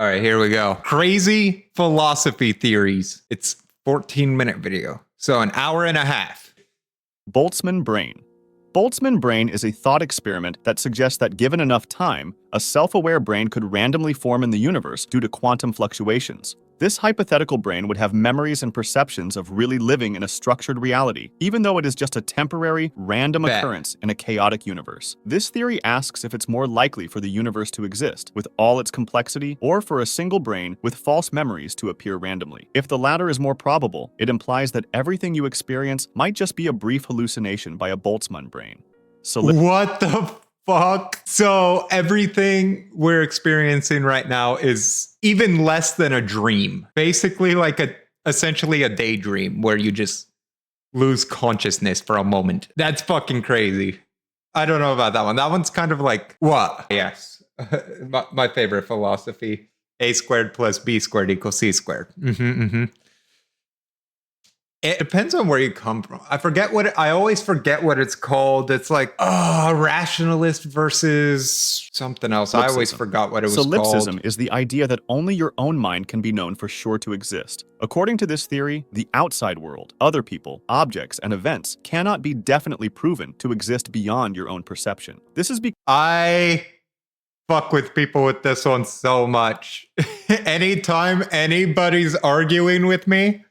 All right, here we go. Crazy philosophy theories. It's 14-minute video, so an hour and a half. Boltzmann brain. Boltzmann brain is a thought experiment that suggests that given enough time, a self-aware brain could randomly form in the universe due to quantum fluctuations. This hypothetical brain would have memories and perceptions of really living in a structured reality, even though it is just a temporary, random occurrence in a chaotic universe. This theory asks if it's more likely for the universe to exist, with all its complexity, or for a single brain with false memories to appear randomly. If the latter is more probable, it implies that everything you experience might just be a brief hallucination by a Boltzmann brain. What the fuck? So everything we're experiencing right now is even less than a dream. Basically essentially a daydream where you just lose consciousness for a moment. That's fucking crazy. I don't know about that one. That one's kind of like, what? Yes. My favorite philosophy. A squared plus B squared equals C squared. It depends on where you come from. I always forget what it's called. It's like, rationalist versus something else. Solipsism. I always forgot what it was called. Solipsism is the idea that only your own mind can be known for sure to exist. According to this theory, the outside world, other people, objects, and events cannot be definitely proven to exist beyond your own perception. This is because I fuck with people with this one so much. Anytime anybody's arguing with me,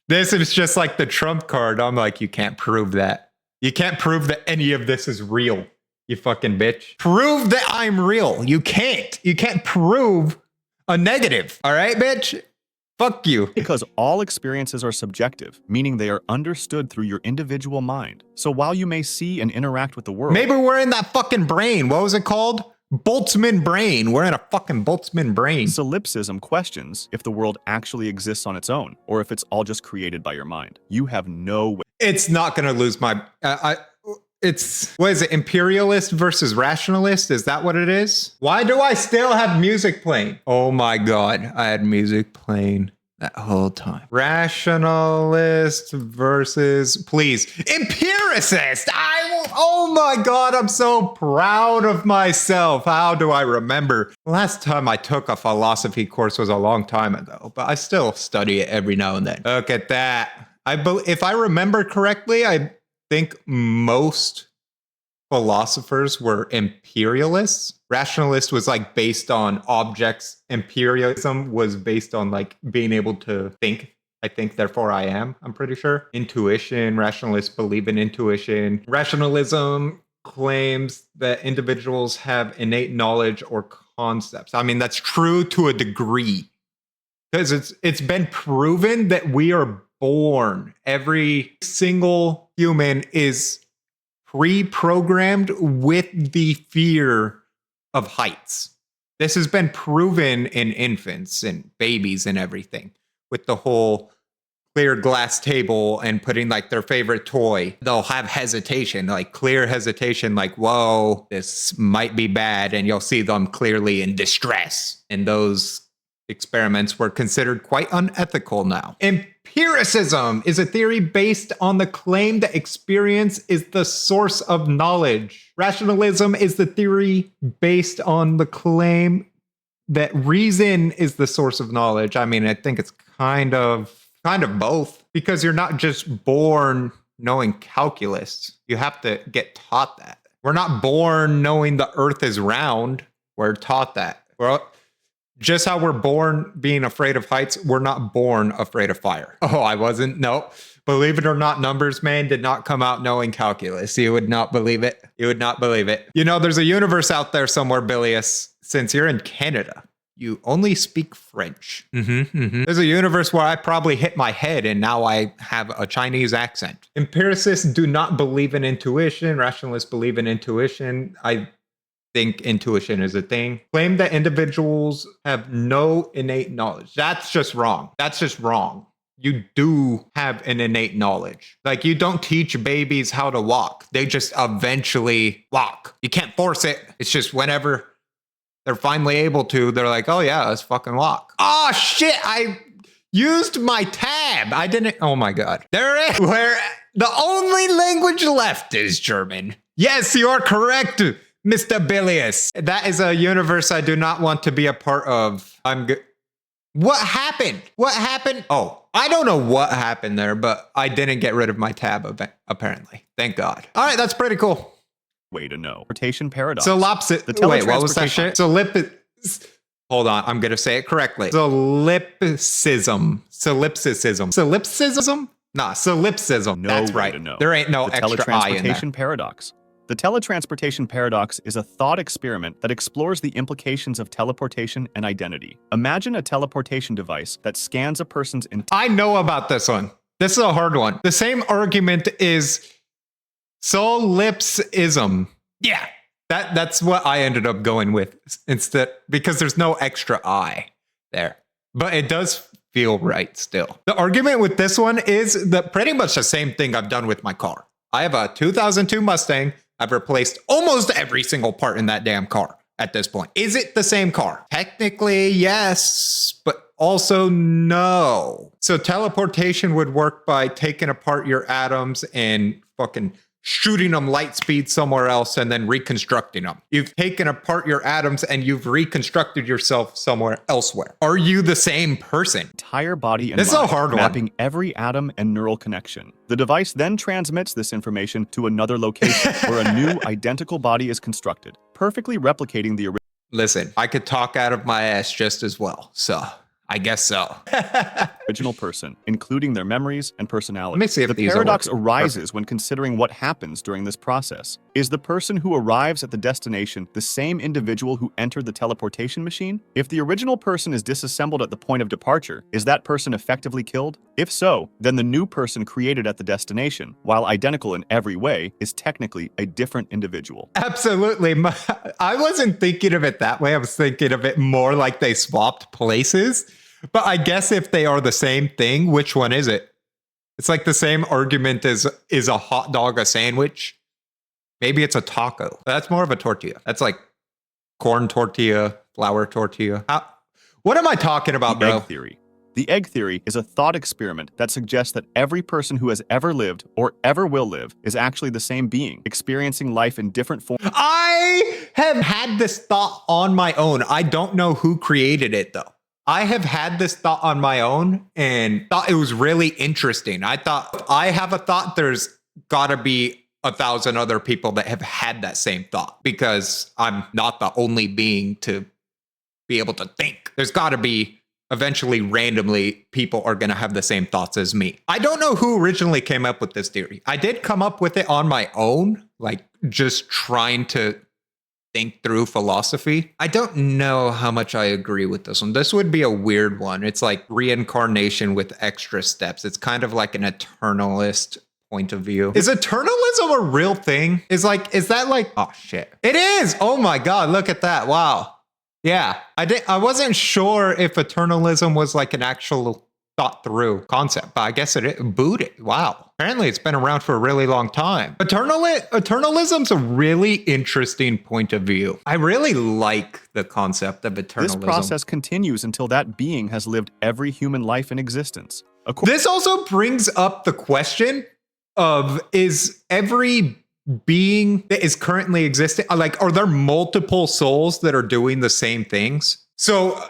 this is just like the trump card. I'm like, you can't prove that. You can't prove that any of this is real, you fucking bitch. Prove that I'm real. You can't. You can't prove a negative. All right, bitch? Fuck you. Because all experiences are subjective, meaning they are understood through your individual mind. So while you may see and interact with the world... Maybe we're in that fucking brain. What was it called? Boltzmann brain. We're in a fucking Boltzmann brain. Solipsism questions if the world actually exists on its own, or if it's all just created by your mind. You have no way. It's not going to lose my... It's, what is it, imperialist versus rationalist? Is that what it is? Why do I still have music playing? Oh my God, I had music playing that whole time. Rationalist versus, please, empiricist! Oh my God, I'm so proud of myself. How do I remember? Last time I took a philosophy course was a long time ago, but I still study it every now and then. Look at that. If I remember correctly, I think most philosophers were imperialists. Rationalist was like based on objects. Imperialism was based on like being able to think. I think, therefore I am, I'm pretty sure. Intuition, rationalists believe in intuition. Rationalism claims that individuals have innate knowledge or concepts. I mean, that's true to a degree. Because it's been proven that we are born. Every single human is pre-programmed with the fear of heights. This has been proven in infants and babies and everything. With the whole clear glass table and putting like their favorite toy, they'll have hesitation, like clear hesitation, like, whoa, this might be bad. And you'll see them clearly in distress. And those experiments were considered quite unethical now. Empiricism is a theory based on the claim that experience is the source of knowledge. Rationalism is the theory based on the claim that reason is the source of knowledge. I mean, I think it's kind of both, because you're not just born knowing calculus. You have to get taught that. We're not born knowing the earth is round. We're taught that. Just how we're born being afraid of heights, we're not born afraid of fire. Oh, I wasn't? No. Believe it or not, Numbers Man did not come out knowing calculus. You would not believe it. You would not believe it. You know, there's a universe out there somewhere, Bilius. Since you're in Canada, you only speak French. There's a universe where I probably hit my head and now I have a Chinese accent. Empiricists do not believe in intuition. Rationalists believe in intuition. I think intuition is a thing. Claim that individuals have no innate knowledge. That's just wrong. That's just wrong. You do have an innate knowledge. Like, you don't teach babies how to walk. They just eventually walk. You can't force it. It's just whenever they're finally able to, they're like, oh yeah, let's fucking walk. Oh shit, I used my tab. I didn't, oh my God. There it is. Where the only language left is German. Yes, you are correct, Mr. Bilious. That is a universe I do not want to be a part of. I'm good. What happened? What happened? Oh, I don't know what happened there, but I didn't get rid of my tab apparently. Thank God. All right, that's pretty cool. Way to know. Transportation paradox. Wait, what was that shit? Hold on, I'm gonna say it correctly. Solipsism. Nah, solipsism. That's right. There ain't no extra I in there. Teletransportation paradox. The teletransportation paradox is a thought experiment that explores the implications of teleportation and identity. Imagine a teleportation device that scans a person's I know about this one. This is a hard one. The same argument is solipsism. Yeah, that's what I ended up going with instead, because there's no extra I there. But it does feel right still. The argument with this one is that pretty much the same thing I've done with my car. I have a 2002 Mustang. I've replaced almost every single part in that damn car at this point. Is it the same car? Technically, yes, but also no. So teleportation would work by taking apart your atoms and fucking shooting them light speed somewhere else and then reconstructing them. You've taken apart your atoms and you've reconstructed yourself somewhere elsewhere. Are you the same person? Entire body and this mind, is a hard mapping one. every atom and neural connection. The device then transmits this information to another location where a new identical body is constructed, perfectly replicating the original. Listen, I could talk out of my ass just as well, so I guess so. Original person, including their memories and personality. Let me see if the paradox arises when considering what happens during this process. Is the person who arrives at the destination the same individual who entered the teleportation machine? If the original person is disassembled at the point of departure, is that person effectively killed? If so, then the new person created at the destination, while identical in every way, is technically a different individual. Absolutely. I wasn't thinking of it that way. I was thinking of it more like they swapped places. But I guess if they are the same thing, which one is it? It's like the same argument as, is a hot dog a sandwich? Maybe it's a taco. That's more of a tortilla. That's like corn tortilla, flour tortilla. What am I talking about, bro? Egg theory. The egg theory is a thought experiment that suggests that every person who has ever lived or ever will live is actually the same being, experiencing life in different forms. I have had this thought on my own. I don't know who created it, though. I have had this thought on my own and thought it was really interesting. I thought if I have a thought, there's got to be 1,000 other people that have had that same thought, because I'm not the only being to be able to think. There's got to be eventually randomly people are going to have the same thoughts as me. I don't know who originally came up with this theory. I did come up with it on my own, like just trying to think through philosophy. I don't know how much I agree with this one. This would be a weird one. It's like reincarnation with extra steps. It's kind of like an eternalist point of view. Is eternalism a real thing? Is that like, oh shit. It is. Oh my God. Look at that. Wow. Yeah. I wasn't sure if eternalism was like an actual thought through concept, but I guess it booted. Wow. Apparently it's been around for a really long time. Eternalism's a really interesting point of view. I really like the concept of eternalism. This process continues until that being has lived every human life in existence. This also brings up the question of, is every being that is currently existing, like, are there multiple souls that are doing the same things? So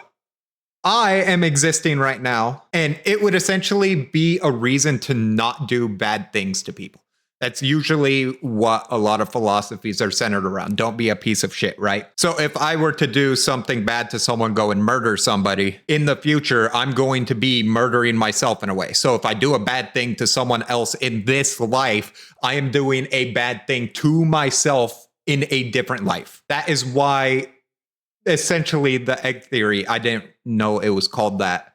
I am existing right now, and it would essentially be a reason to not do bad things to people. That's usually what a lot of philosophies are centered around. Don't be a piece of shit, right? So if I were to do something bad to someone, go and murder somebody, in the future, I'm going to be murdering myself in a way. So if I do a bad thing to someone else in this life, I am doing a bad thing to myself in a different life. That is why, essentially, the egg theory, I didn't know it was called that,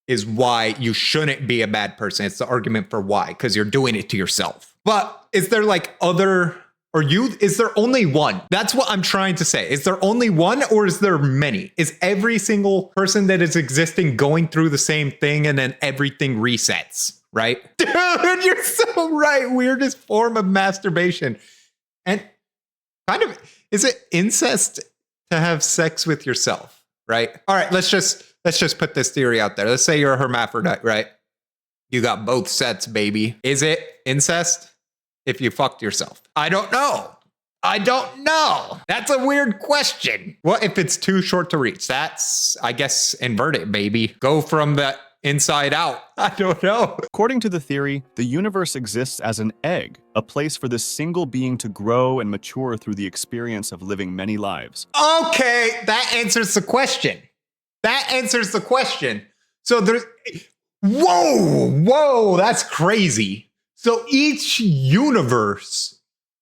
is why you shouldn't be a bad person. It's the argument for why, because you're doing it to yourself. But is there like is there only one? That's what I'm trying to say. Is there only one, or is there many? Is every single person that is existing going through the same thing and then everything resets, right? Dude, you're so right. Weirdest form of masturbation. And kind of, is it incest to have sex with yourself, right? All right, let's just put this theory out there. Let's say you're a hermaphrodite, right? You got both sets, baby. Is it incest if you fucked yourself? I don't know. I don't know. That's a weird question. What if it's too short to reach? That's, I guess, invert it, baby. Go from the inside out. I don't know. According to the theory, the universe exists as an egg, a place for this single being to grow and mature through the experience of living many lives. Okay, that answers the question. That answers the question. So there's, whoa, that's crazy. So each universe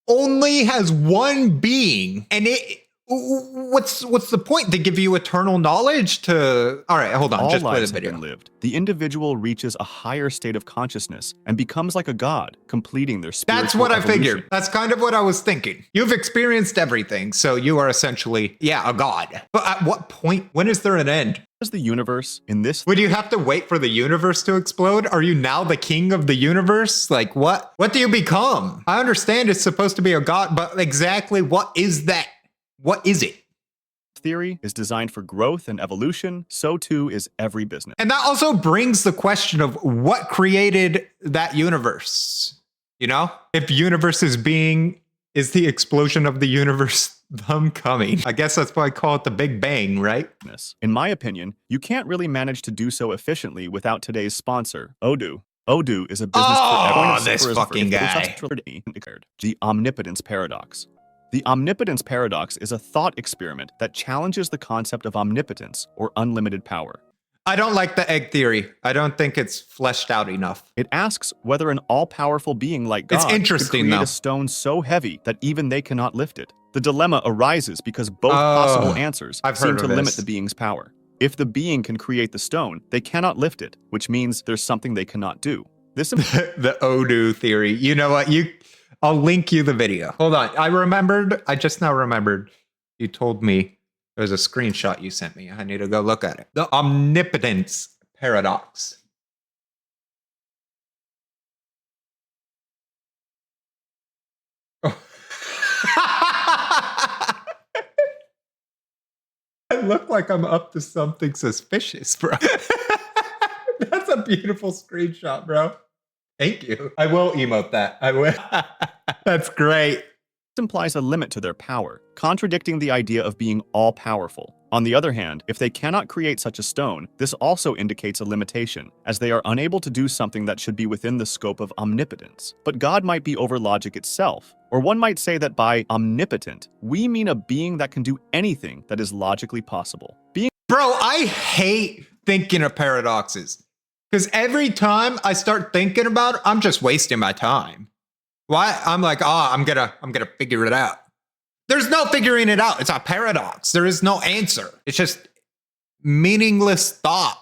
only has one being, and what's the point? To give you eternal knowledge? To all right, hold on, All just play the lives have video. been lived. The individual reaches a higher state of consciousness and becomes like a god, completing their spiritual That's what I evolution. figured. That's kind of what I was thinking. You've experienced everything, so you are essentially, a god. But at what point? When is there an end? As the universe in this Would you have to wait for the universe to explode? Are you now the king of the universe? Like what? What do you become? I understand it's supposed to be a god, but exactly what is that? What is it? theory is designed for growth and evolution, so too is every business. And that also brings the question of what created that universe. You know, if universe is the explosion of the universe them coming. I guess that's why I call it the Big Bang, right? In my opinion, you can't really manage to do so efficiently without today's sponsor, Odoo. Odoo is a business for everyone. This fucking guy. The omnipotence paradox. The omnipotence paradox is a thought experiment that challenges the concept of omnipotence or unlimited power. I don't like the egg theory. I don't think it's fleshed out enough. It asks whether an all-powerful being like God It's interesting, could create though. a stone so heavy that even they cannot lift it. The dilemma arises because both possible answers I've seem heard to of limit this. the being's power. If the being can create the stone, they cannot lift it, which means there's something they cannot do. This The Odoo theory. You know what? I'll link you the video. Hold on. I just now remembered you told me there's a screenshot you sent me. I need to go look at it. The omnipotence paradox. Oh. I look like I'm up to something suspicious, bro. That's a beautiful screenshot, bro. Thank you. I will emote that. I will. That's great. implies a limit to their power, contradicting the idea of being all-powerful. On the other hand, if they cannot create such a stone, this also indicates a limitation, as they are unable to do something that should be within the scope of omnipotence. But God might be over logic itself, or one might say that by omnipotent, we mean a being that can do anything that is logically possible. Bro, I hate thinking of paradoxes, because every time I start thinking about it, I'm just wasting my time. Why? I'm like, I'm gonna figure it out. There's no figuring it out. It's a paradox. There is no answer. It's just meaningless thought.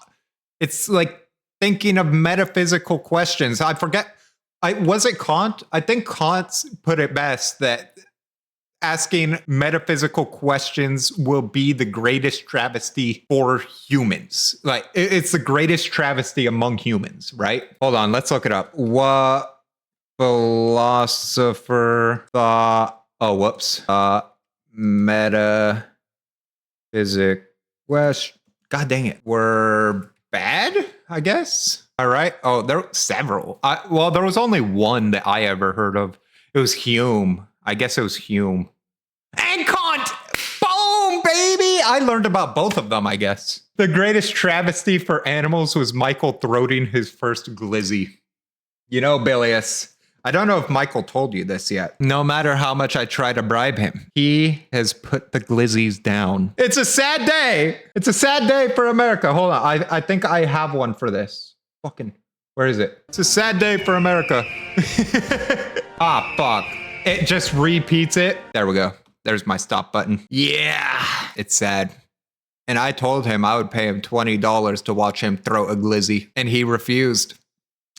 It's like thinking of metaphysical questions. I forget. Was it Kant? I think Kant put it best that asking metaphysical questions will be the greatest travesty for humans. Like, it's the greatest travesty among humans, right? Hold on, let's look it up. What philosopher thought, metaphysic question, god dang it, were bad, I guess. All right. Oh, there were several. There was only one that I ever heard of. It was Hume. I guess it was Hume. And Kant! Boom, baby! I learned about both of them, I guess. The greatest travesty for animals was Michael throating his first glizzy. You know, Bilius, I don't know if Michael told you this yet. No matter how much I try to bribe him, he has put the glizzies down. It's a sad day. It's a sad day for America. Hold on. I think I have one for this. Fucking, where is it? It's a sad day for America. Fuck. It just repeats it. There we go. There's my stop button. Yeah, it's sad. And I told him I would pay him $20 to watch him throw a glizzy. And he refused.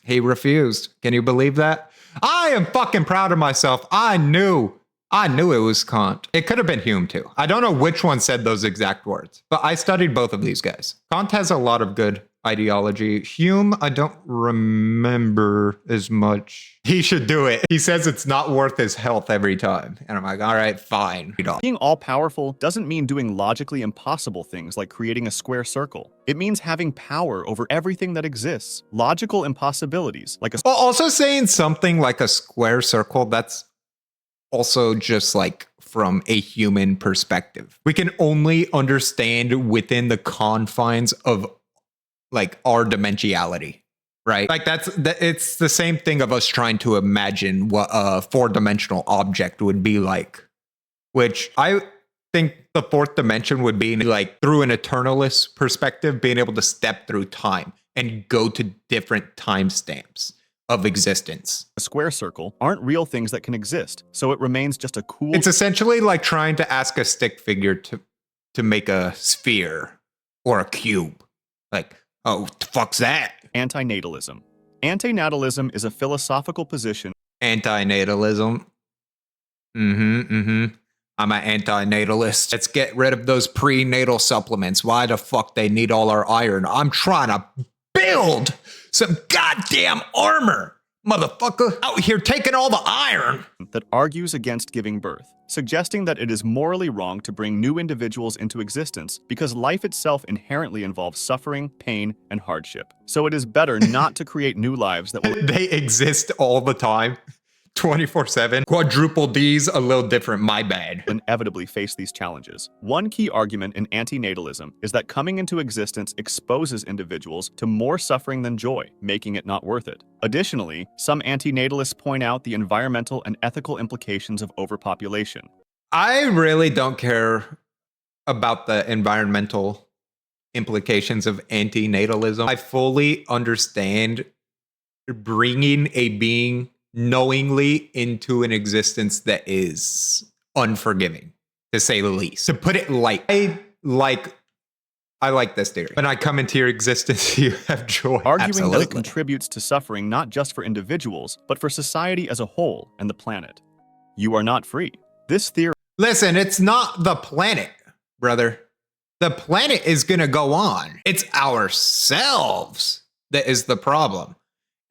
He refused. Can you believe that? I am fucking proud of myself. I knew it was Kant. It could have been Hume too. I don't know which one said those exact words, but I studied both of these guys. Kant has a lot of good ideology. Hume, I don't remember as much. He should do it. He says it's not worth his health every time. And I'm like, all right, fine. Being all-powerful doesn't mean doing logically impossible things like creating a square circle. It means having power over everything that exists. Logical impossibilities, like Also saying something like a square circle, that's also just like from a human perspective. We can only understand within the confines of like our dimensionality, right? Like it's the same thing of us trying to imagine what a four-dimensional object would be like, which I think the fourth dimension would be like through an eternalist perspective, being able to step through time and go to different timestamps of existence. A square circle aren't real things that can exist, so it remains just a cool... It's essentially like trying to ask a stick figure to make a sphere or a cube. Like, oh, what the fuck's that? Antinatalism. Antinatalism is a philosophical position. Antinatalism. I'm an antinatalist. Let's get rid of those prenatal supplements. Why the fuck they need all our iron? I'm trying to build some goddamn armor, motherfucker. Out here taking all the iron. That argues against giving birth, suggesting that it is morally wrong to bring new individuals into existence because life itself inherently involves suffering, pain, and hardship. So it is better not to create new lives that will... They exist all the time. 24/7. Quadruple D's a little different, my bad. Inevitably face these challenges. One key argument in antinatalism is that coming into existence exposes individuals to more suffering than joy, making it not worth it. Additionally, some antinatalists point out the environmental and ethical implications of overpopulation. I really don't care about the environmental implications of antinatalism. I fully understand bringing a being knowingly into an existence that is unforgiving, to say the least. To put it light, I like this theory. When I come into your existence, you have joy. Arguing Absolutely. that it contributes to suffering not just for individuals, but for society as a whole and the planet. You are not free. This theory... Listen, it's not the planet, brother. The planet is going to go on. It's ourselves that is the problem.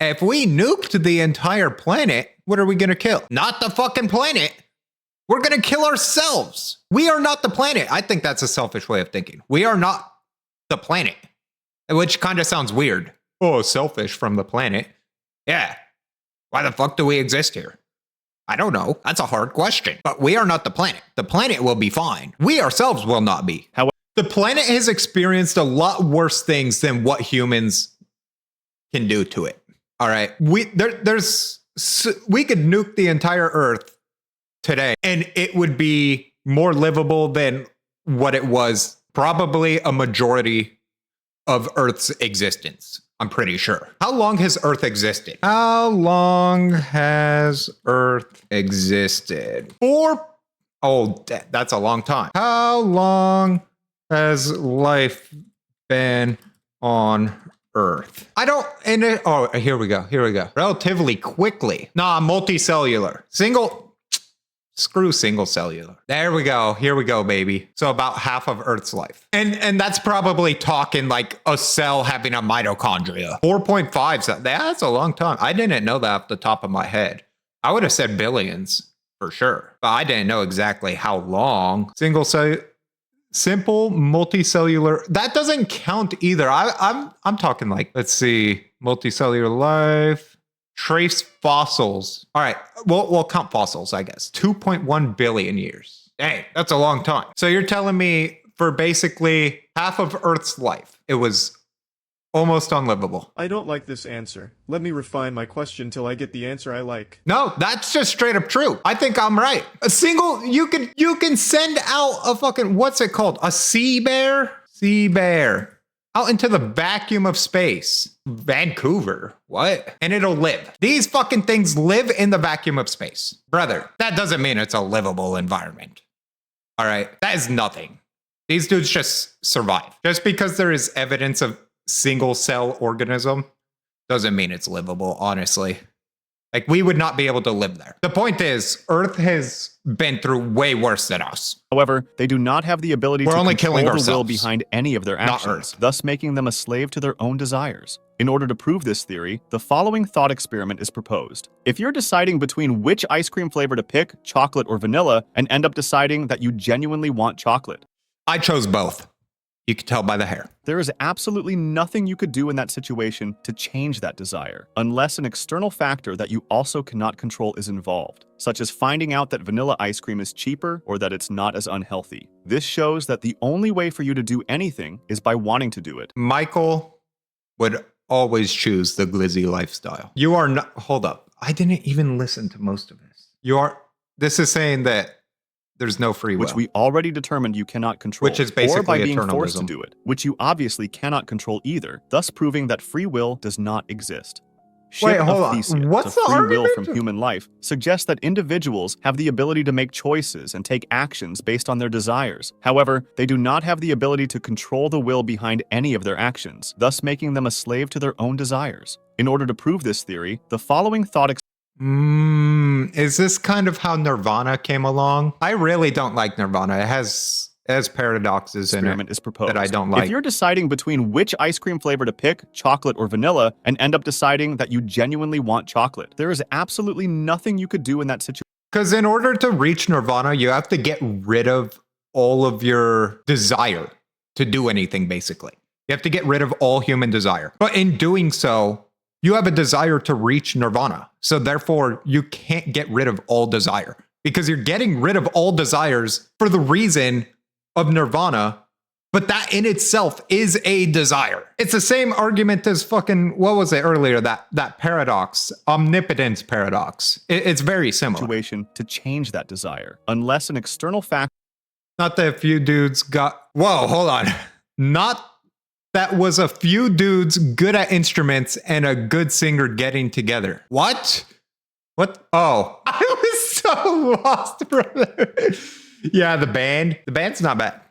If we nuked the entire planet, what are we going to kill? Not the fucking planet. We're going to kill ourselves. We are not the planet. I think that's a selfish way of thinking. We are not the planet, which kind of sounds weird. Oh, selfish from the planet. Yeah. Why the fuck do we exist here? I don't know. That's a hard question. But we are not the planet. The planet will be fine. We ourselves will not be. However, the planet has experienced a lot worse things than what humans can do to it. All right, we could nuke the entire Earth today, and it would be more livable than what it was probably a majority of Earth's existence. I'm pretty sure. How long has Earth existed? How long has Earth existed? That's a long time. How long has life been on Earth? Here we go. Relatively quickly. Nah, multicellular. Screw single cellular. There we go. Here we go, baby. So about half of Earth's life. And that's probably talking like a cell having a mitochondria. 4.5, that's a long time. I didn't know that off the top of my head. I would have said billions for sure, but I didn't know exactly how long. Simple multicellular, that doesn't count either. I'm talking like, let's see, multicellular life, trace fossils. All right, we'll count fossils, I guess. 2.1 billion years. Dang, that's a long time. So you're telling me for basically half of Earth's life, it was almost unlivable. I don't like this answer. Let me refine my question till I get the answer I like. No, that's just straight up true. I think I'm right. You can send out a fucking, what's it called? A sea bear out into the vacuum of space. Vancouver, what? And it'll live. These fucking things live in the vacuum of space. Brother, that doesn't mean it's a livable environment. All right, that is nothing. These dudes just survive. Just because there is evidence of single cell organism doesn't mean it's livable, honestly. Like, we would not be able to live there. The point is, Earth has been through way worse than us. However, they do not have the ability to only control killing the will ourselves, behind any of their actions, thus making them a slave to their own desires. In order to prove this theory, the following thought experiment is proposed. If you're deciding between which ice cream flavor to pick, chocolate or vanilla, and end up deciding that you genuinely want chocolate. I chose both. You can tell by the hair. There is absolutely nothing you could do in that situation to change that desire, unless an external factor that you also cannot control is involved, such as finding out that vanilla ice cream is cheaper or that it's not as unhealthy. This shows that the only way for you to do anything is by wanting to do it. Michael would always choose the glizzy lifestyle. You are not, hold up. I didn't even listen to most of this. This is saying that there's no free will. Which we already determined you cannot control. Which is basically or by being eternalism. forced to do it, which you obviously cannot control either, thus proving that free will does not exist. Wait, hold on. Theseus, What's the the free will argument? from human life, suggests that individuals have the ability to make choices and take actions based on their desires. However, they do not have the ability to control the will behind any of their actions, thus making them a slave to their own desires. In order to prove this theory, the following thought Is this kind of how Nirvana came along? I really don't like Nirvana. It has paradoxes in experiment it is proposed. that I don't like. If you're deciding between which ice cream flavor to pick, chocolate or vanilla, and end up deciding that you genuinely want chocolate, there is absolutely nothing you could do in that situation. Because in order to reach Nirvana, you have to get rid of all of your desire to do anything, basically. You have to get rid of all human desire. But in doing so, you have a desire to reach Nirvana. So therefore, you can't get rid of all desire because you're getting rid of all desires for the reason of Nirvana. But that in itself is a desire. It's the same argument as fucking, what was it earlier? That paradox, omnipotence paradox. It's very similar. Situation to change that desire, unless an external factor. Not that a few dudes got, whoa, hold on. Not that was a few dudes good at instruments and a good singer getting together. What? What? Oh, I was so lost, brother. Yeah, the band's not bad.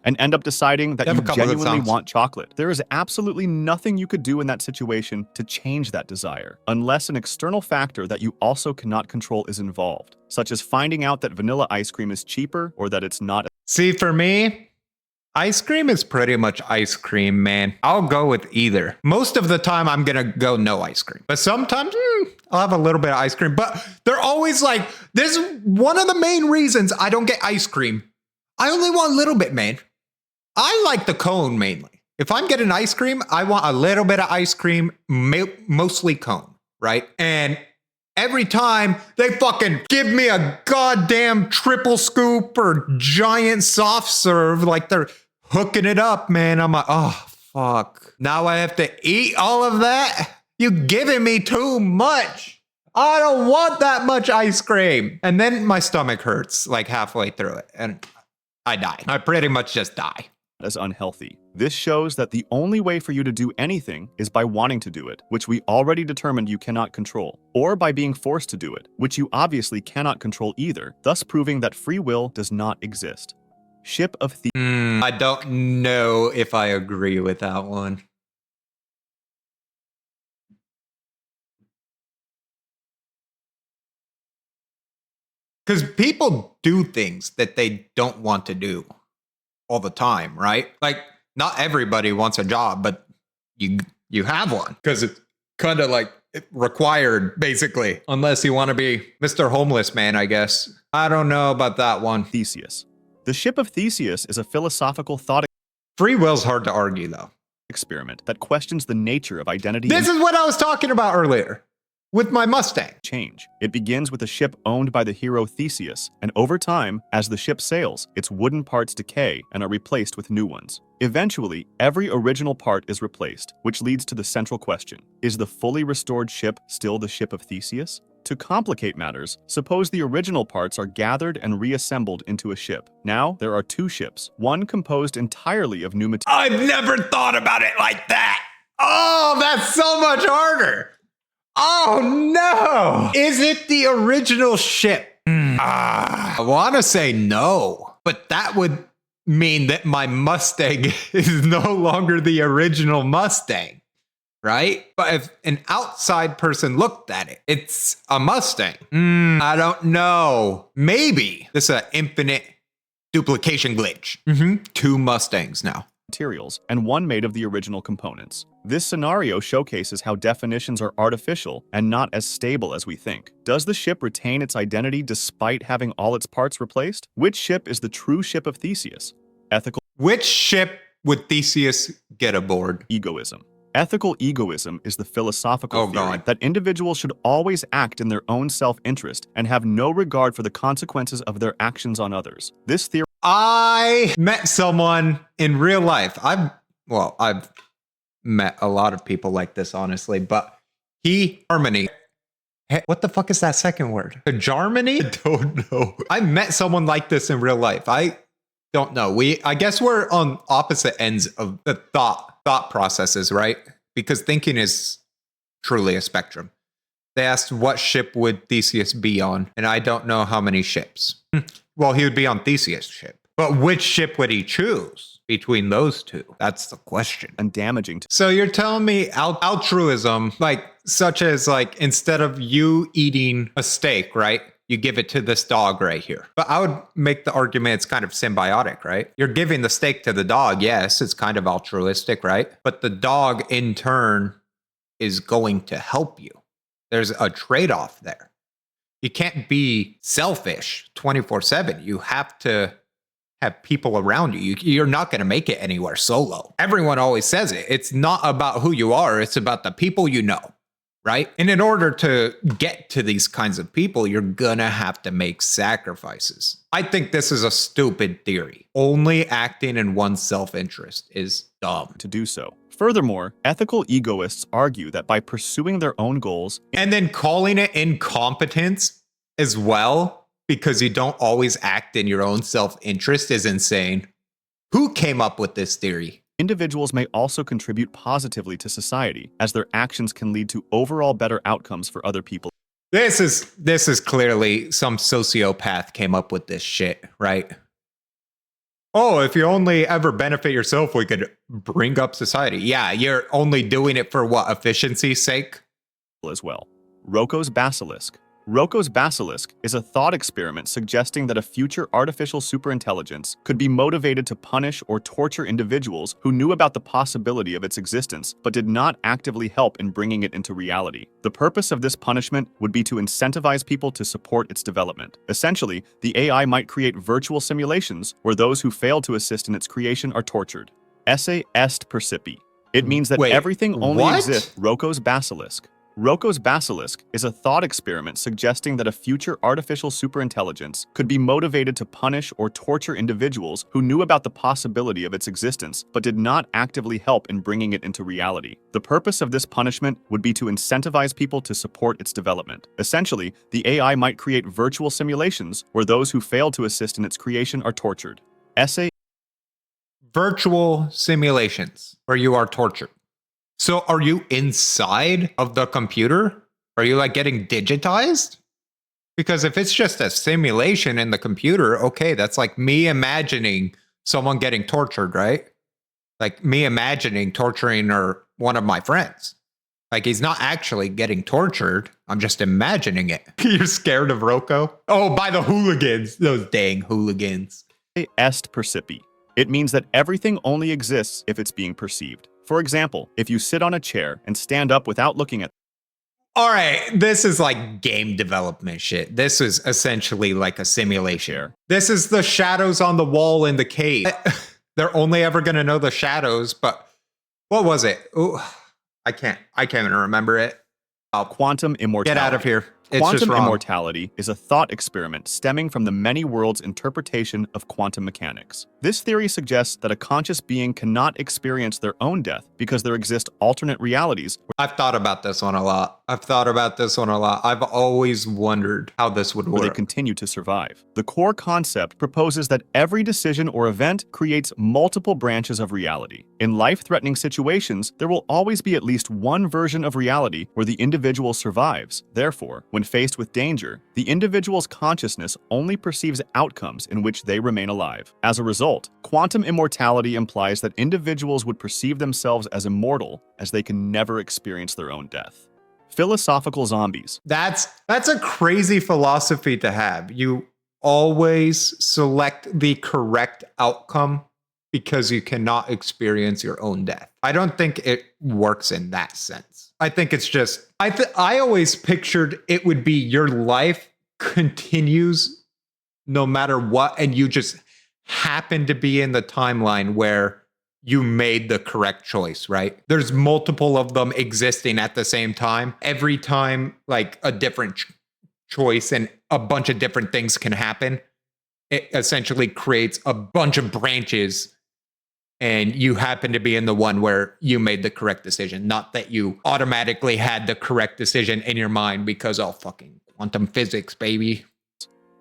And end up deciding that They have you a couple good genuinely songs. want chocolate. There is absolutely nothing you could do in that situation to change that desire, unless an external factor that you also cannot control is involved, such as finding out that vanilla ice cream is cheaper or that it's not. See, for me, ice cream is pretty much ice cream, man. I'll go with either. Most of the time, I'm going to go no ice cream. But sometimes, I'll have a little bit of ice cream. But they're always like, this is one of the main reasons I don't get ice cream. I only want a little bit, man. I like the cone mainly. If I'm getting ice cream, I want a little bit of ice cream, mostly cone, right? And every time they fucking give me a goddamn triple scoop or giant soft serve, like they're hooking it up, man. I'm like, oh, fuck. Now I have to eat all of that? You giving me too much. I don't want that much ice cream. And then my stomach hurts like halfway through it. And I die. I pretty much just die. As unhealthy. This shows that the only way for you to do anything is by wanting to do it, which we already determined you cannot control, or by being forced to do it, which you obviously cannot control either, thus proving that free will does not exist. Ship of Theseus. I don't know if I agree with that one. Because people do things that they don't want to do all the time, right? Like, not everybody wants a job, but you have one because it's kind of like required, basically, unless you want to be Mr. Homeless Man, I guess. I don't know about that one. Theseus. The Ship of Theseus is a philosophical thought Free will's hard to argue, though. experiment that questions the nature of identity This and is what I was talking about earlier with my Mustang. change. It begins with a ship owned by the hero Theseus, and over time, as the ship sails, its wooden parts decay and are replaced with new ones. Eventually, every original part is replaced, which leads to the central question: is the fully restored ship still the Ship of Theseus? To complicate matters, suppose the original parts are gathered and reassembled into a ship. Now, there are two ships, one composed entirely of new materials. I've never thought about it like that. Oh, that's so much harder. Oh, no. Is it the original ship? I want to say no, but that would mean that my Mustang is no longer the original Mustang, right? But if an outside person looked at it, it's a Mustang. I don't know. Maybe this is an infinite duplication glitch. Two Mustangs now. And one made of the original components. This scenario showcases how definitions are artificial and not as stable as we think. Does the ship retain its identity despite having all its parts replaced? Which ship is the true Ship of Theseus? Ethical. Which ship would Theseus get aboard? Egoism. Ethical egoism is the philosophical theory God. that individuals should always act in their own self-interest and have no regard for the consequences of their actions on others. This theory I met someone in real life. I've met a lot of people like this, honestly, but Harmony. Hey, what the fuck is that second word? Germany? I don't know. I met someone like this in real life. I don't know. I guess we're on opposite ends of the thought processes, right? Because thinking is truly a spectrum. They asked what ship would Theseus be on, and I don't know how many ships. Well, he would be on Theseus' ship. But which ship would he choose between those two? That's the question. and damaging to So you're telling me altruism, like such as like instead of you eating a steak, right? You give it to this dog right here. But I would make the argument it's kind of symbiotic, right? You're giving the steak to the dog. Yes, it's kind of altruistic, right? But the dog in turn is going to help you. There's a trade-off there. You can't be selfish 24/7. You have to have people around you. You're not going to make it anywhere solo. Everyone always says it. It's not about who you are. It's about the people you know, right? And in order to get to these kinds of people, you're going to have to make sacrifices. I think this is a stupid theory. Only acting in one's self-interest is dumb. do so. Furthermore, ethical egoists argue that by pursuing their own goals And then calling it incompetence as well, because you don't always act in your own self-interest, is insane. Who came up with this theory? individuals may also contribute positively to society, as their actions can lead to overall better outcomes for other people. This is clearly some sociopath came up with this shit, right? Oh, if you only ever benefit yourself, we could bring up society. Yeah, you're only doing it for what, efficiency's sake? As well. Rocco's basilisk. Rocco's basilisk is a thought experiment suggesting that a future artificial superintelligence could be motivated to punish or torture individuals who knew about the possibility of its existence but did not actively help in bringing it into reality. The purpose of this punishment would be to incentivize people to support its development. Essentially, the AI might create virtual simulations where those who fail to assist in its creation are tortured. Esse est percipi. It means that Wait, everything only what? exists. Rocco's basilisk. Rocco's basilisk is a thought experiment suggesting that a future artificial superintelligence could be motivated to punish or torture individuals who knew about the possibility of its existence but did not actively help in bringing it into reality. The purpose of this punishment would be to incentivize people to support its development. Essentially, the AI might create virtual simulations where those who fail to assist in its creation are tortured. Essay Virtual simulations where you are tortured. So are you inside of the computer? Are you like getting digitized? Because if it's just a simulation in the computer, okay, that's like me imagining someone getting tortured, right? Like me imagining torturing one of my friends. Like he's not actually getting tortured. I'm just imagining it. You're scared of Rocco? Oh, by the hooligans. Those dang hooligans. est percipi. It means that everything only exists if it's being perceived. For example, if you sit on a chair and stand up without looking at All right, this is like game development shit. This is essentially like a simulation. This is the shadows on the wall in the cave. They're only ever going to know the shadows, but what was it? Ooh, I can't even remember it. quantum immortality. Get out of here. It's just Quantum wrong. immortality is a thought experiment stemming from the many worlds interpretation of quantum mechanics. This theory suggests that a conscious being cannot experience their own death because there exist alternate realities I've thought about this one a lot. I've always wondered how this would where they work. continue to survive. The core concept proposes that every decision or event creates multiple branches of reality. In life-threatening situations, there will always be at least one version of reality where the individual survives. Therefore, when faced with danger, the individual's consciousness only perceives outcomes in which they remain alive. As a result, quantum immortality implies that individuals would perceive themselves as immortal as they can never experience their own death. Philosophical zombies. That's a crazy philosophy to have. You always select the correct outcome because you cannot experience your own death. I don't think it works in that sense. I think it's just I always pictured it would be your life continues no matter what, and you just happen to be in the timeline where you made the correct choice, right? There's multiple of them existing at the same time. Every time, like a different choice and a bunch of different things can happen, it essentially creates a bunch of branches. And you happen to be in the one where you made the correct decision, not that you automatically had the correct decision in your mind because, oh, fucking quantum physics, baby.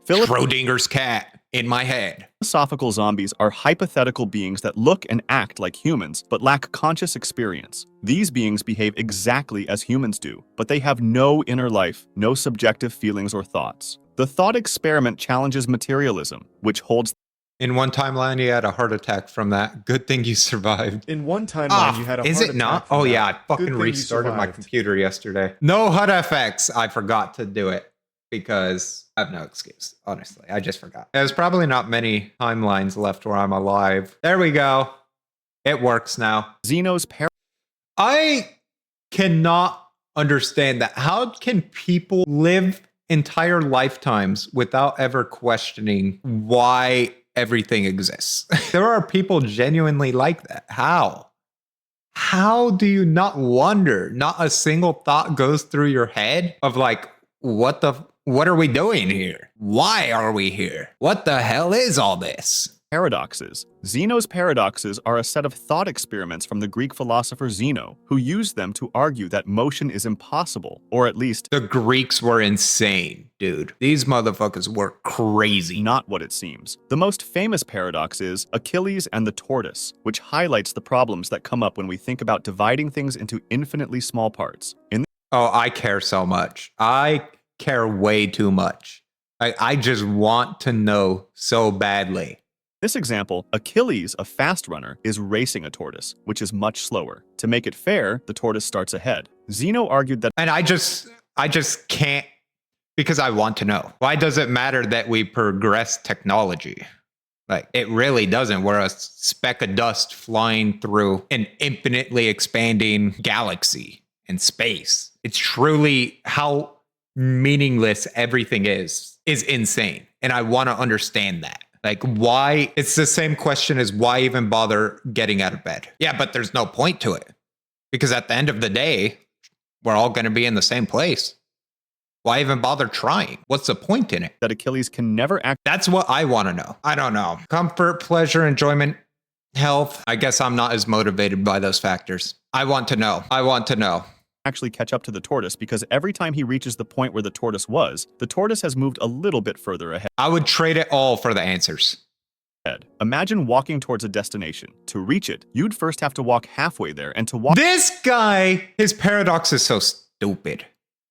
Schrodinger's cat in my head. Philosophical zombies are hypothetical beings that look and act like humans, but lack conscious experience. These beings behave exactly as humans do, but they have no inner life, no subjective feelings or thoughts. The thought experiment challenges materialism, which holds. In one timeline, you had a heart attack from that. Good thing you survived. In one timeline, you had a heart is it not? attack from Oh, that. yeah. I Good fucking thing you restarted my survived. computer yesterday. No HUD effects. I forgot to do it because I have no excuse. Honestly, I just forgot. There's probably not many timelines left where I'm alive. There we go. It works now. Zeno's I cannot understand that. How can people live entire lifetimes without ever questioning why everything exists? There are people genuinely like that. How? How do you not wonder? Not a single thought goes through your head of like, what are we doing here? Why are we here? What the hell is all this? paradoxes. Zeno's paradoxes are a set of thought experiments from the Greek philosopher Zeno, who used them to argue that motion is impossible, or at least The Greeks were insane, dude. These motherfuckers were crazy. not what it seems. The most famous paradox is Achilles and the tortoise, which highlights the problems that come up when we think about dividing things into infinitely small parts. In Oh, I care so much. I care way too much. I just want to know so badly. this example, Achilles, a fast runner, is racing a tortoise, which is much slower. To make it fair, the tortoise starts ahead. Zeno argued that And I just can't, because I want to know. Why does it matter that we progress technology? Like, it really doesn't. We're a speck of dust flying through an infinitely expanding galaxy and space. It's truly how meaningless everything is insane. And I want to understand that. Like, why? It's the same question as why even bother getting out of bed? Yeah, but there's no point to it. Because at the end of the day, we're all going to be in the same place. Why even bother trying? What's the point in it? Achilles can never That's what I want to know. I don't know. Comfort, pleasure, enjoyment, health. I guess I'm not as motivated by those factors. I want to know. I want to know. actually catch up to the tortoise because every time he reaches the point where the tortoise was, the tortoise has moved a little bit further ahead. I would trade it all for the answers. Imagine walking towards a destination. To reach it, you'd first have to walk halfway there, and to walk This guy, his paradox is so stupid.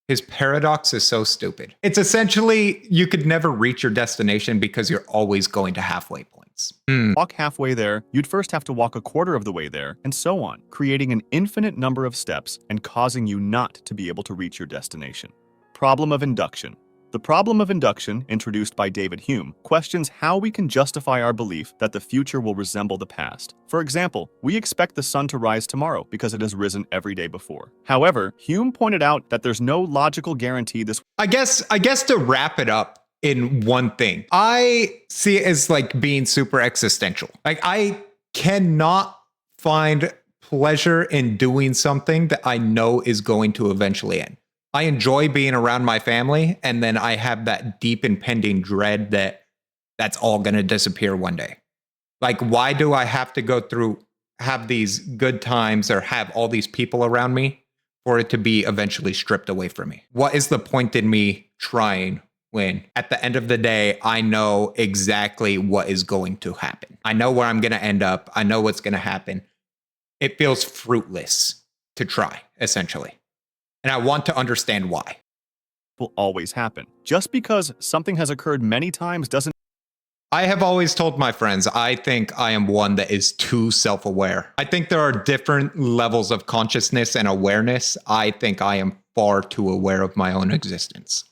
His paradox is so stupid. It's essentially you could never reach your destination because you're always going to halfway points. walk halfway there, you'd first have to walk a quarter of the way there, and so on, creating an infinite number of steps and causing you not to be able to reach your destination. Problem of induction. The problem of induction, introduced by David Hume, questions how we can justify our belief that the future will resemble the past. For example, we expect the sun to rise tomorrow because it has risen every day before. However, Hume pointed out that there's no logical guarantee this I guess to wrap it up in one thing, I see it as like being super existential. Like, I cannot find pleasure in doing something that I know is going to eventually end. I enjoy being around my family, and then I have that deep impending dread that that's all going to disappear one day. Like, why do I have to have these good times or have all these people around me for it to be eventually stripped away from me? What is the point in me trying when at the end of the day, I know exactly what is going to happen? I know where I'm going to end up. I know what's going to happen. It feels fruitless to try, essentially. And I want to understand why. will always happen. Just because something has occurred many times doesn't I have always told my friends, I think I am one that is too self-aware. I think there are different levels of consciousness and awareness. I think I am far too aware of my own existence.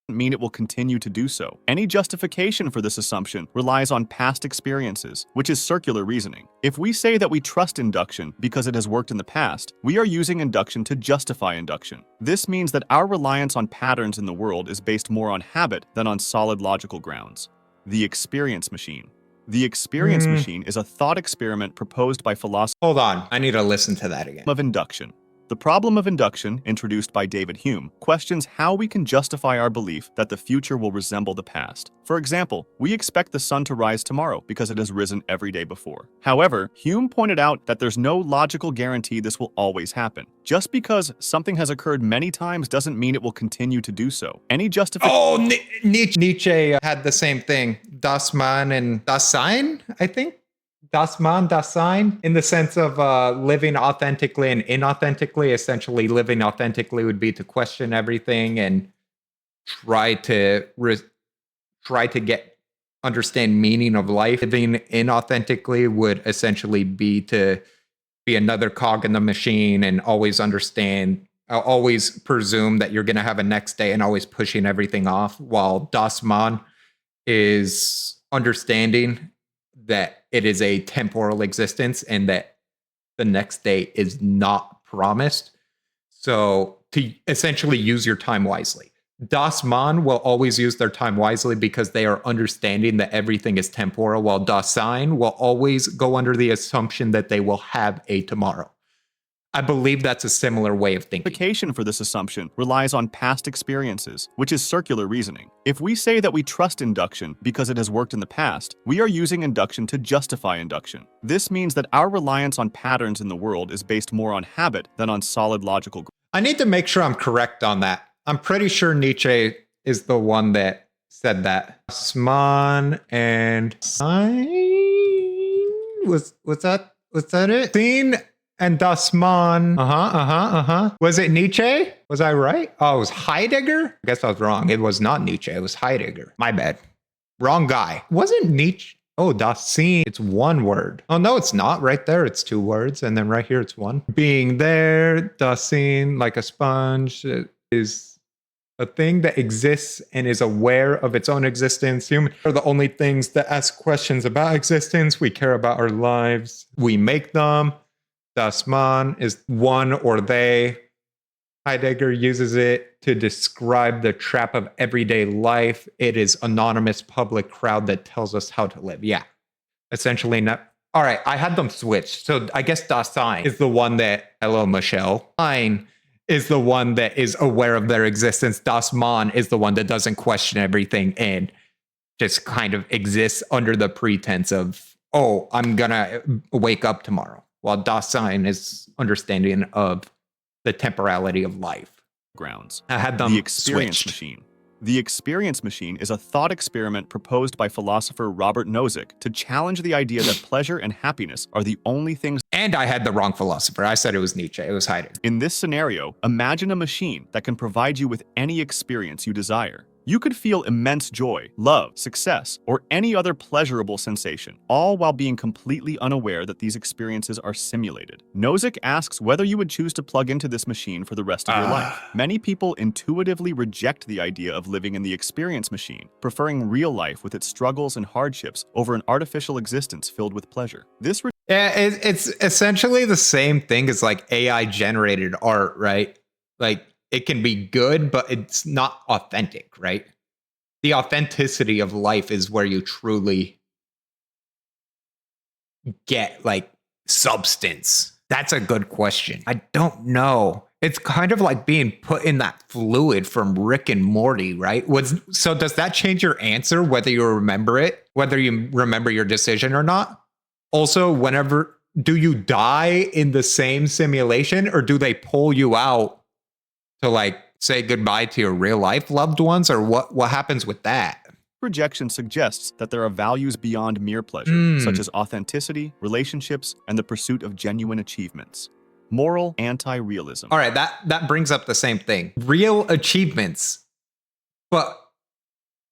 mean it will continue to do so. Any justification for this assumption relies on past experiences, which is circular reasoning. If we say that we trust induction because it has worked in the past, we are using induction to justify induction. This means that our reliance on patterns in the world is based more on habit than on solid logical grounds. The experience machine. The experience machine is a thought experiment proposed by philosophers Hold on. I need to listen to that again. of induction. The problem of induction, introduced by David Hume, questions how we can justify our belief that the future will resemble the past. For example, we expect the sun to rise tomorrow because it has risen every day before. However, Hume pointed out that there's no logical guarantee this will always happen. Just because something has occurred many times doesn't mean it will continue to do so. Any justification Oh, Nietzsche had the same thing. Das Mann and Das Sein, I think. Das Mann, Das Sein, in the sense of living authentically and inauthentically. Essentially, living authentically would be to question everything and try to understand meaning of life. Living inauthentically would essentially be to be another cog in the machine and always presume that you're going to have a next day and always pushing everything off, while Das Mann is understanding that it is a temporal existence and that the next day is not promised. So to essentially use your time wisely. Das Mann will always use their time wisely because they are understanding that everything is temporal, while Das Sein will always go under the assumption that they will have a tomorrow. I believe that's a similar way of thinking. Justification for this assumption relies on past experiences, which is circular reasoning. If we say that we trust induction because it has worked in the past, we are using induction to justify induction. This means that our reliance on patterns in the world is based more on habit than on solid logical. I need to make sure I'm correct on that. I'm pretty sure Nietzsche is the one that said that. Sman and Sein was that it? Seen and Das Mann. Was it Nietzsche? Was I right? Oh, it was Heidegger? I guess I was wrong. It was not Nietzsche. It was Heidegger. My bad. Wrong guy. Wasn't Nietzsche? Oh, Das Sein. It's one word. Oh, no, it's not. Right there, it's two words. And then right here, it's one. Being there, Das Sein, like a sponge, is a thing that exists and is aware of its own existence. Humans are the only things that ask questions about existence. We care about our lives. We make them. Das Mann is one or they. Heidegger uses it to describe the trap of everyday life. It is anonymous public crowd that tells us how to live. Yeah, essentially not. All right, I had them switched. So I guess Das Sein is the one that, hello, Michelle. Sein is the one that is aware of their existence. Das Mann is the one that doesn't question everything and just kind of exists under the pretense of, oh, I'm going to wake up tomorrow. While Das Sein is understanding of the temporality of life. Grounds. I had them The experience switched. machine. The experience machine is a thought experiment proposed by philosopher Robert Nozick to challenge the idea that pleasure and happiness are the only things. And I had the wrong philosopher. I said it was Nietzsche. It was Heidegger. In this scenario, imagine a machine that can provide you with any experience you desire. You could feel immense joy, love, success, or any other pleasurable sensation, all while being completely unaware that these experiences are simulated. Nozick asks whether you would choose to plug into this machine for the rest of your life. Many people intuitively reject the idea of living in the experience machine, preferring real life with its struggles and hardships over an artificial existence filled with pleasure. This Yeah, it's essentially the same thing as like AI generated art, right? Like it can be good, but it's not authentic, right? The authenticity of life is where you truly get like substance. That's a good question. I don't know. It's kind of like being put in that fluid from Rick and Morty, right? So does that change your answer, whether you remember it, whether you remember your decision or not? Also, do you die in the same simulation, or do they pull you out to like say goodbye to your real life loved ones, or what happens with that? projection suggests that there are values beyond mere pleasure, such as authenticity, relationships, and the pursuit of genuine achievements. Moral anti-realism. All right, that brings up the same thing. Real achievements. But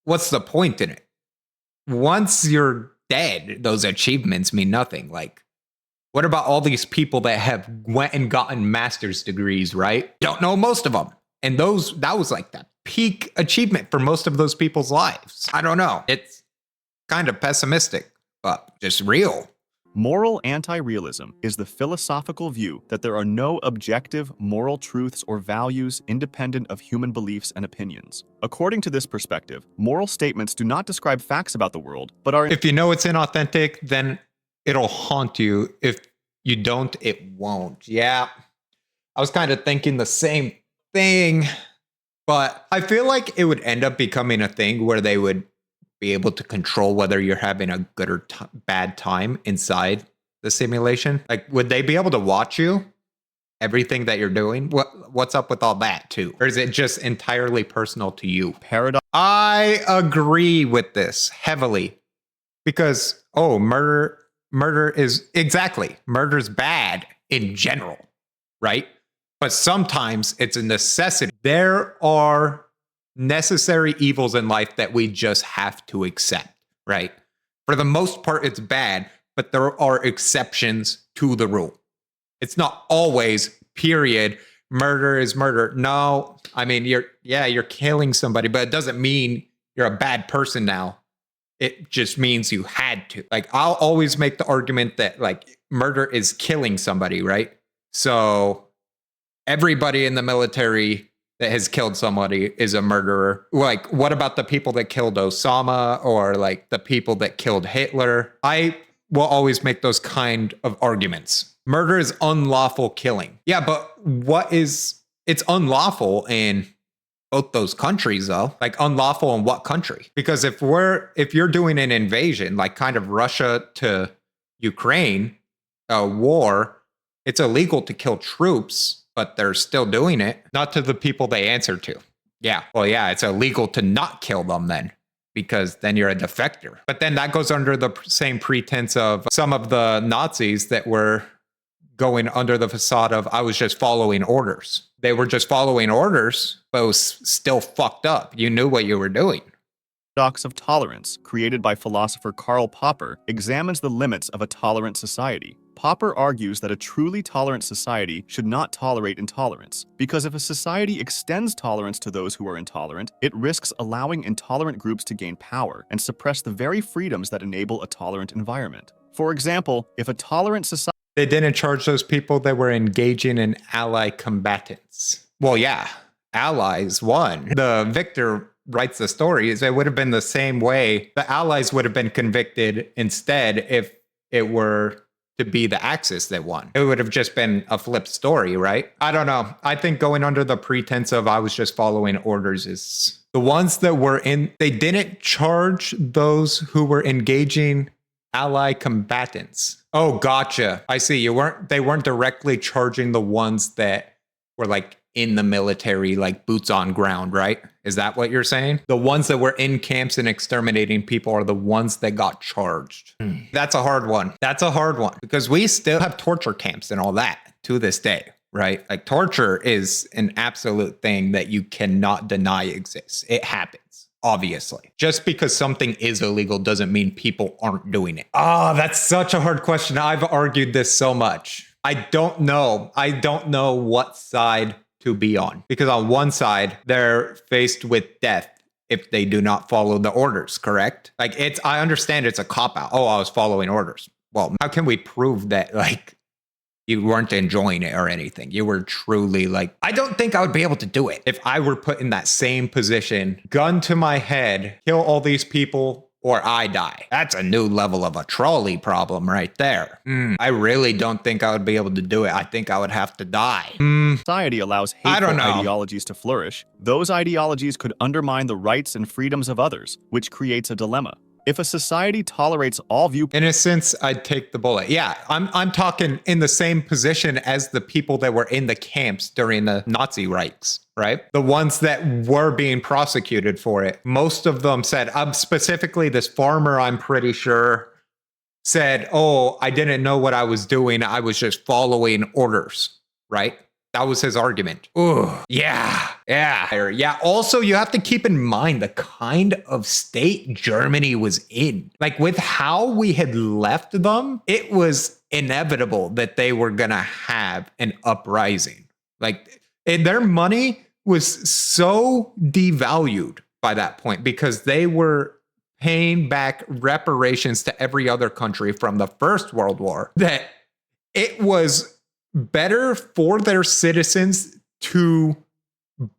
what's the point in it? Once you're dead, those achievements mean nothing. Like, what about all these people that have went and gotten master's degrees, right? Don't know most of them. And that was like the peak achievement for most of those people's lives. I don't know. It's kind of pessimistic, but just real. Moral anti-realism is the philosophical view that there are no objective moral truths or values independent of human beliefs and opinions. According to this perspective, moral statements do not describe facts about the world, but are If you know it's inauthentic, then it'll haunt you. If you don't, it won't. Yeah. I was kind of thinking the same thing, but I feel like it would end up becoming a thing where they would be able to control whether you're having a good or bad time inside the simulation. Like, would they be able to watch you, everything that you're doing? What's up with all that too? Or is it just entirely personal to you? paradox. I agree with this heavily because murder is exactly murder's bad in general, right? But sometimes it's a necessity. There are necessary evils in life that we just have to accept, right? For the most part, it's bad, but there are exceptions to the rule. It's not always, period, murder is murder. No, I mean, you're killing somebody, but it doesn't mean you're a bad person now. It just means you had to. Like, I'll always make the argument that, like, murder is killing somebody, right? So everybody in the military that has killed somebody is a murderer. Like, what about the people that killed Osama or like the people that killed Hitler? I will always make those kind of arguments. Murder is unlawful killing. Yeah, but it's unlawful in both those countries though. Like, unlawful in what country? Because if you're doing an invasion, like kind of Russia to Ukraine, a war, it's illegal to kill troops, but they're still doing it, not to the people they answer to. Yeah, well, yeah, it's illegal to not kill them then, because then you're a defector. But then that goes under the same pretense of some of the Nazis that were going under the facade of, I was just following orders. They were just following orders, but it was still fucked up. You knew what you were doing. Paradox of tolerance, created by philosopher Karl Popper, examines the limits of a tolerant society. Popper argues that a truly tolerant society should not tolerate intolerance, because if a society extends tolerance to those who are intolerant, it risks allowing intolerant groups to gain power and suppress the very freedoms that enable a tolerant environment. For example, if a tolerant society... They didn't charge those people that were engaging in ally combatants. Well, yeah, allies won. The victor writes the story. It would have been the same way. The allies would have been convicted instead if it were to be the Axis that won. It would have just been a flipped story, right? I don't know. I think going under the pretense of I was just following orders is the ones that were in, they didn't charge those who were engaging ally combatants. Oh, gotcha. I see. They weren't directly charging the ones that were like in the military, like boots on ground, right? Is that what you're saying? The ones that were in camps and exterminating people are the ones that got charged. That's a hard one. That's a hard one because we still have torture camps and all that to this day, right? Like, torture is an absolute thing that you cannot deny exists. It happens, obviously. Just because something is illegal doesn't mean people aren't doing it. Oh, that's such a hard question. I've argued this so much. I don't know. I don't know what side to be on, because on one side they're faced with death if they do not follow the orders, correct? Like, I understand it's a cop out. Oh, I was following orders. Well, how can we prove that, like, you weren't enjoying it or anything? You were truly like, I don't think I would be able to do it if I were put in that same position, gun to my head, kill all these people, or I die. That's a new level of a trolley problem right there. I really don't think I would be able to do it. I think I would have to die. Society allows hateful ideologies to flourish, those ideologies could undermine the rights and freedoms of others, which creates a dilemma. If a society tolerates all viewpoints... In a sense, I'd take the bullet. Yeah, I'm talking in the same position as the people that were in the camps during the Nazi Reichs, right? The ones that were being prosecuted for it. Most of them said, specifically this farmer, I'm pretty sure, said, oh, I didn't know what I was doing. I was just following orders, right? That was his argument. Ooh, yeah. Also, you have to keep in mind the kind of state Germany was in. Like, with how we had left them, it was inevitable that they were going to have an uprising. Like, their money was so devalued by that point because they were paying back reparations to every other country from the First World War, that it was better for their citizens to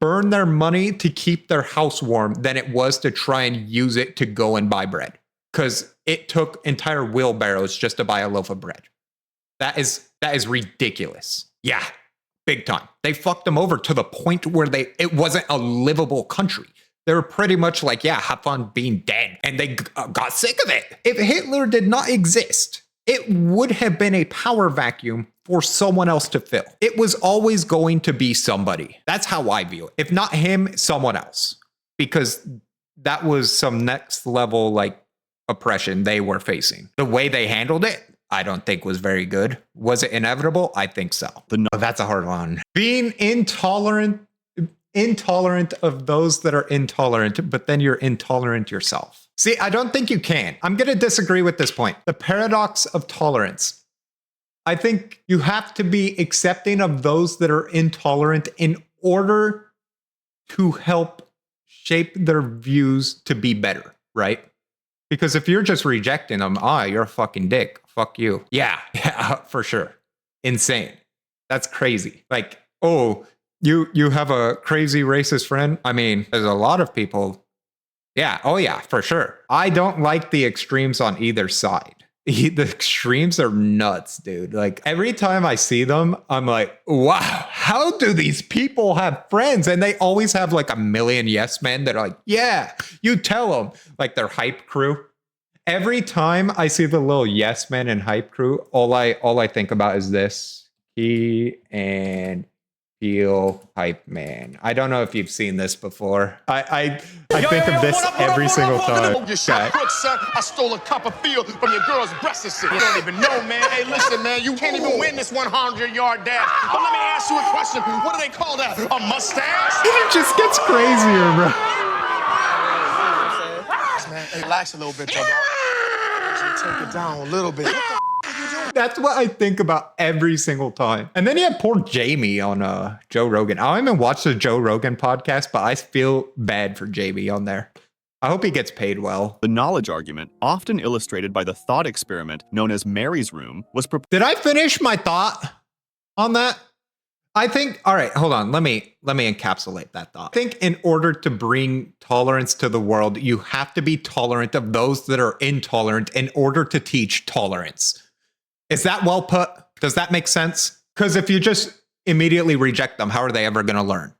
burn their money to keep their house warm than it was to try and use it to go and buy bread. Because it took entire wheelbarrows just to buy a loaf of bread. That is ridiculous. Yeah, big time. They fucked them over to the point where it wasn't a livable country. They were pretty much like, yeah, have fun being dead. And they got sick of it. If Hitler did not exist, it would have been a power vacuum for someone else to fill. It was always going to be somebody. That's how I view it. If not him, someone else. Because that was some next level, like, oppression they were facing. The way they handled it, I don't think was very good. Was it inevitable? I think so. That's a hard one. Being intolerant of those that are intolerant, but then you're intolerant yourself. See, I don't think you can. I'm going to disagree with this point. The paradox of tolerance. I think you have to be accepting of those that are intolerant in order to help shape their views to be better, right? Because if you're just rejecting them, you're a fucking dick. Fuck you. Yeah, for sure. Insane. That's crazy. Like, oh, you have a crazy racist friend? I mean, there's a lot of people. Yeah, oh yeah, for sure. I don't like the extremes on either side. The extremes are nuts, dude. Like, every time I see them, I'm like, wow, how do these people have friends? And they always have like a million yes men that are like, yeah, you tell them. Like their hype crew. Every time I see the little yes men and hype crew, all I think about is this. Key and Peele hype man. I don't know if you've seen this before. I think of this every single time. You shot quick, son. I stole a cup of field from your girl's breast and shit. You don't even know, man. Hey, listen, man. You can't even win this 100-yard dash. But let me ask you a question. What do they call that? A mustache? It just gets crazier, bro. Man, hey, relax a little bit, though. Take it down a little bit. That's what I think about every single time. And then you have poor Jamie on Joe Rogan. I don't even watch the Joe Rogan podcast, but I feel bad for Jamie on there. I hope he gets paid well. The knowledge argument, often illustrated by the thought experiment known as Mary's Room, was proposed. Did I finish my thought on that? I think, all right, hold on. Let me encapsulate that thought. I think in order to bring tolerance to the world, you have to be tolerant of those that are intolerant in order to teach tolerance. Is that well put? Does that make sense? Because if you just immediately reject them, how are they ever going to learn?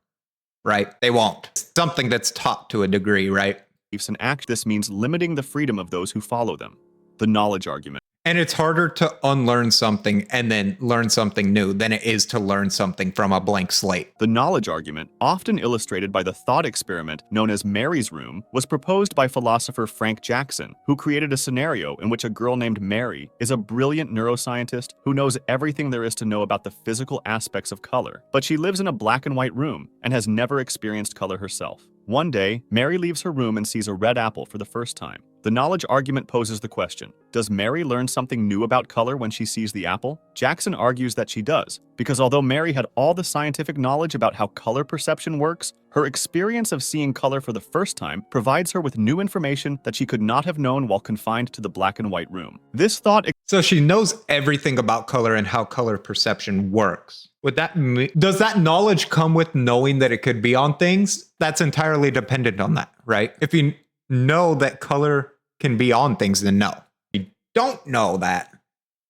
Right? They won't. It's something that's taught to a degree, right? And act. This means limiting the freedom of those who follow them. The knowledge argument. And it's harder to unlearn something and then learn something new than it is to learn something from a blank slate. The knowledge argument, often illustrated by the thought experiment known as Mary's Room, was proposed by philosopher Frank Jackson, who created a scenario in which a girl named Mary is a brilliant neuroscientist who knows everything there is to know about the physical aspects of color, but she lives in a black and white room and has never experienced color herself. One day, Mary leaves her room and sees a red apple for the first time. The knowledge argument poses the question, does Mary learn something new about color when she sees the apple? Jackson argues that she does, because although Mary had all the scientific knowledge about how color perception works, her experience of seeing color for the first time provides her with new information that she could not have known while confined to the black and white room. This thought... So she knows everything about color and how color perception works. Does that knowledge come with knowing that it could be on things? That's entirely dependent on that, right? If you know that color can be on things, then no. If you don't know that,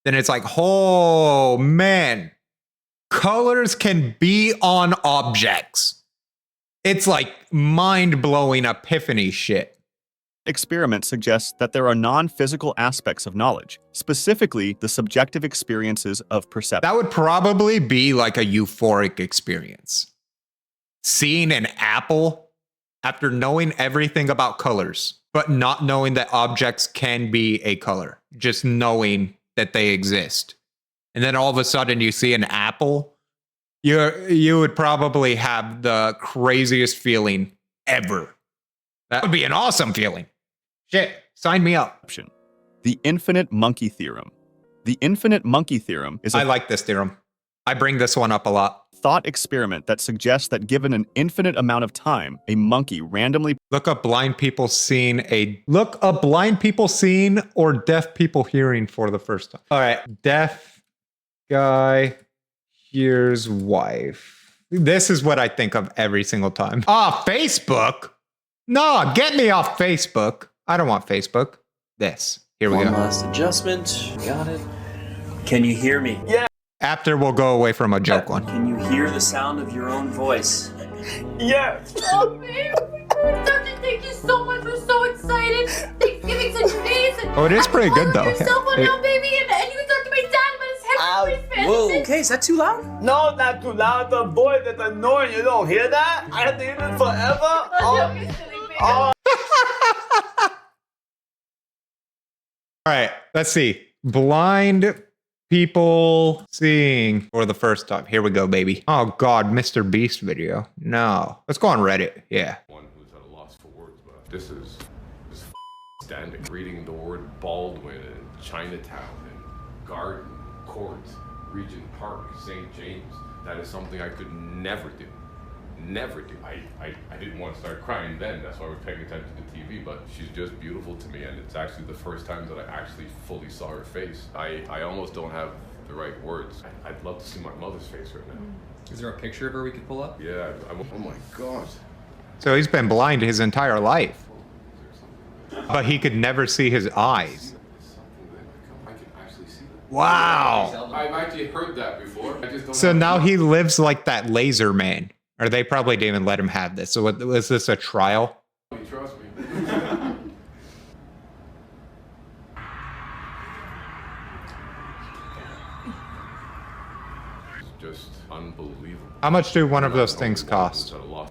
then it's like, oh man, colors can be on objects. It's like mind-blowing epiphany shit. Experiment suggests that there are non-physical aspects of knowledge, specifically the subjective experiences of perception. That would probably be like a euphoric experience. Seeing an apple after knowing everything about colors, but not knowing that objects can be a color, just knowing that they exist. And then all of a sudden you see an apple, you would probably have the craziest feeling ever. That would be an awesome feeling. Shit, sign me up. The infinite monkey theorem. The infinite monkey theorem is I like this theorem. I bring this one up a lot. thought experiment that suggests that given an infinite amount of time, a monkey randomly Look up blind people seeing or deaf people hearing for the first time. All right, deaf guy hears wife. This is what I think of every single time. Ah, Facebook? No, get me off Facebook. I don't want Facebook. This. Here we One go. last adjustment. Got it. Can you hear me? Yeah. After we'll go away from a joke one. Can you hear the sound of your own voice? Oh, babe, thank you so much. We're so excited. Thanksgiving's in 2 days. Oh, it is pretty good, though. Your cell phone It- now, baby, and you can talk to my dad about his head. Whoa. Okay, is that too loud? No, not too loud. The boy that's annoying. You don't hear that? I have to hear it forever. Don't be silly, baby. Oh. All right, let's see. Blind people seeing for the first time. Here we go, baby. Oh, God, Mr. Beast video. No. Let's go on Reddit. Yeah. One who's at a loss for words, but this is standing. Reading the word Baldwin and Chinatown and Garden, Court, Regent Park, St. James. That is something I could never do. Never do. I didn't want to start crying then. That's why I was paying attention to TV, but she's just beautiful to me, and it's actually the first time that I actually fully saw her face. I almost don't have the right words. I'd love to see my mother's face right now. Is there a picture of her we could pull up? Yeah, oh my God. So he's been blind his entire life, but he could never see his eyes. I can actually see that. Wow. I've actually heard that before. I just don't So have now words. he lives like that laser man. Or they probably didn't even let him have this. So was this a trial? Trust me. It's just unbelievable. How much do one of those things cost? At a loss.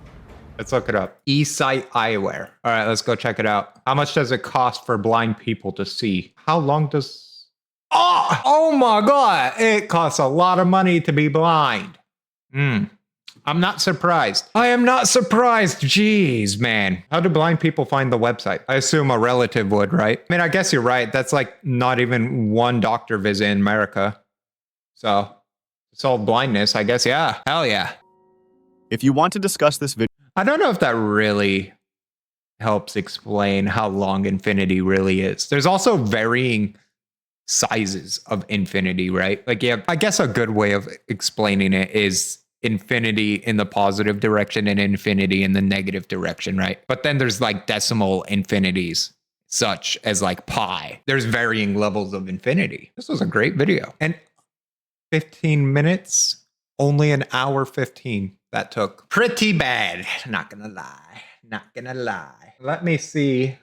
Let's look it up. eSight Eyewear. All right, let's go check it out. How much does it cost for blind people to see? How long does... Oh my God. It costs a lot of money to be blind. I'm not surprised. I am not surprised. Jeez, man. How do blind people find the website? I assume a relative would, right? I mean, I guess you're right. That's like not even one doctor visit in America. So, solve blindness, I guess. Yeah. Hell yeah. If you want to discuss this video I don't know if that really helps explain how long infinity really is. There's also varying sizes of infinity, right? Like, yeah, I guess a good way of explaining it is infinity in the positive direction and infinity in the negative direction, right? But then there's like decimal infinities, such as like pi. There's varying levels of infinity. This was a great video. And 15 minutes, only an hour 15 that took. Pretty bad, not gonna lie. Not gonna lie. Let me see